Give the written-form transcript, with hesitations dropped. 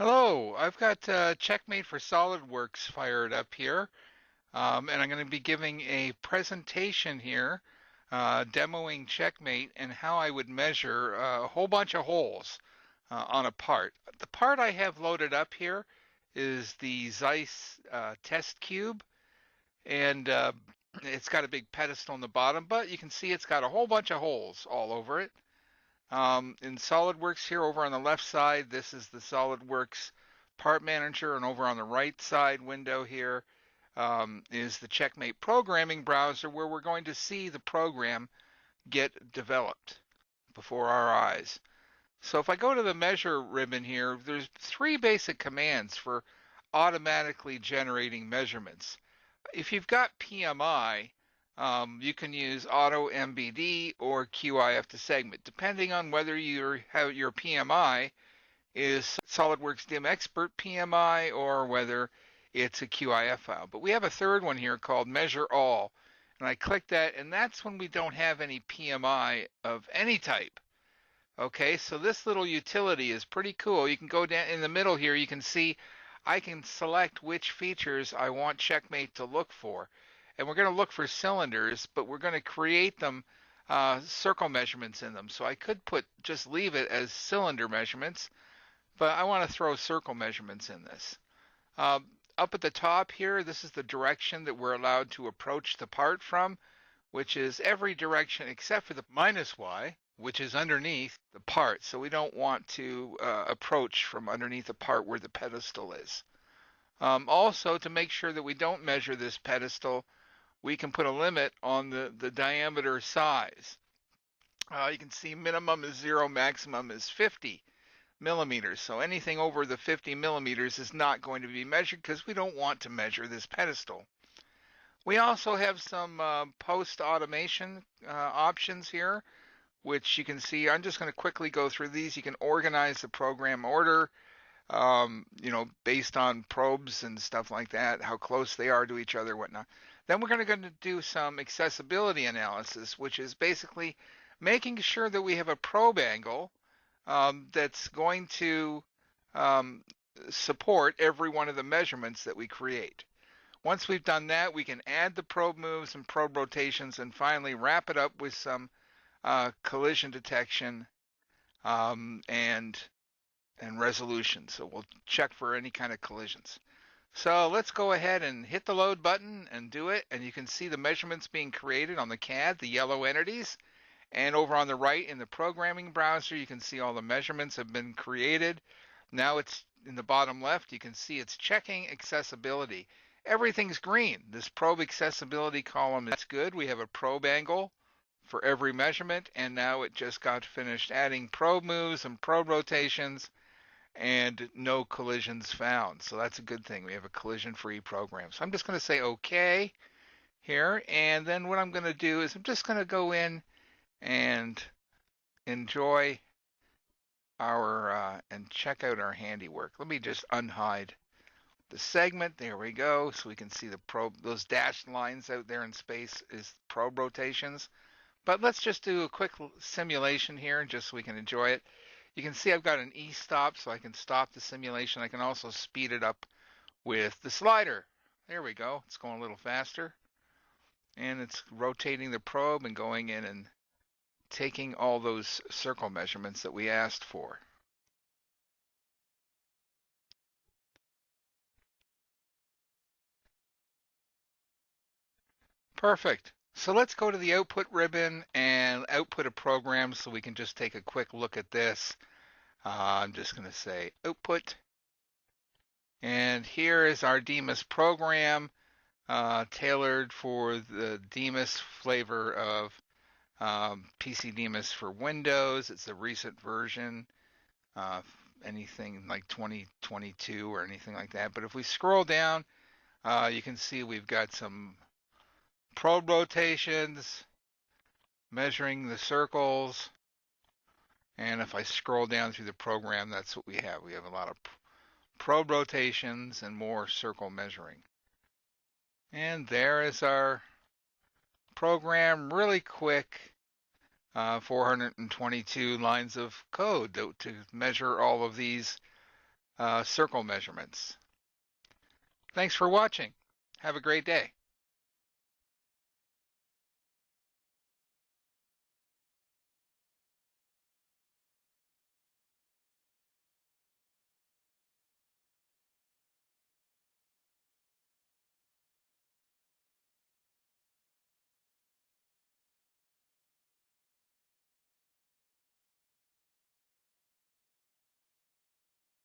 Hello, I've got CheckMate for SolidWorks fired up here, and I'm going to be giving a presentation here demoing CheckMate and how I would measure a whole bunch of holes on a part. The part I have loaded up here is the Zeiss test cube, and it's got a big pedestal on the bottom, but you can see it's got a whole bunch of holes all over it. In SolidWorks here over on the left side, this is the SolidWorks part manager, and over on the right side window here is the CheckMate programming browser where we're going to see the program get developed before our eyes. So if I go to the measure ribbon here, there's three basic commands for automatically generating measurements. If you've got PMI, you can use Auto MBD or QIF to segment, depending on whether your PMI is SolidWorks Dim Expert PMI or whether it's a QIF file. But we have a third one here called Measure All, and I click that, and that's when we don't have any PMI of any type. Okay, so this little utility is pretty cool. You can go down in the middle here, you can see I can select which features I want CheckMate to look for. And we're going to look for cylinders, but we're going to create them circle measurements in them. So I could just leave it as cylinder measurements, but I want to throw circle measurements in this. Up at the top here, this is the direction that we're allowed to approach the part from, which is every direction except for the -y, which is underneath the part. So we don't want to approach from underneath the part where the pedestal is. Also, to make sure that we don't measure this pedestal, we can put a limit on the diameter size. You can see minimum is 0, maximum is 50 millimeters. So anything over the 50 millimeters is not going to be measured because we don't want to measure this pedestal. We also have some post-automation options here, which you can see. I'm just going to quickly go through these. You can organize the program order, based on probes and stuff like that, how close they are to each other, whatnot. Then we're going to do some accessibility analysis, which is basically making sure that we have a probe angle that's going to support every one of the measurements that we create. Once we've done that, we can add the probe moves and probe rotations and finally wrap it up with some collision detection and resolution. So we'll check for any kind of collisions. So let's go ahead and hit the load button and do it. And you can see the measurements being created on the CAD, the yellow entities. And over on the right in the programming browser, you can see all the measurements have been created. Now it's in the bottom left, you can see it's checking accessibility. Everything's green. This probe accessibility column is good. We have a probe angle for every measurement, and now it just got finished adding probe moves and probe rotations and no collisions found. So that's a good thing. We have a collision-free program. So I'm just going to say OK here, and then what I'm going to do is I'm just going to go in and enjoy our and check out our handiwork. Let me just unhide the segment. There we go. So we can see the probe, those dashed lines out there in space is probe rotations. But let's just do a quick simulation here just so we can enjoy it. You can see I've got an e-stop so I can stop the simulation. I can also speed it up with the slider. There we go. It's going a little faster. And it's rotating the probe and going in and taking all those circle measurements that we asked for. Perfect. So let's go to the output ribbon and output a program so we can just take a quick look at this. I'm just going to say output. And here is our Demas program tailored for the Demas flavor of PC Demas for Windows. It's a recent version, anything like 2022 or anything like that. But if we scroll down, you can see we've got some probe rotations, measuring the circles, and if I scroll down through the program, that's what we have. We have a lot of probe rotations and more circle measuring. And there is our program, really quick, 422 lines of code to measure all of these circle measurements. Thanks for watching. Have a great day.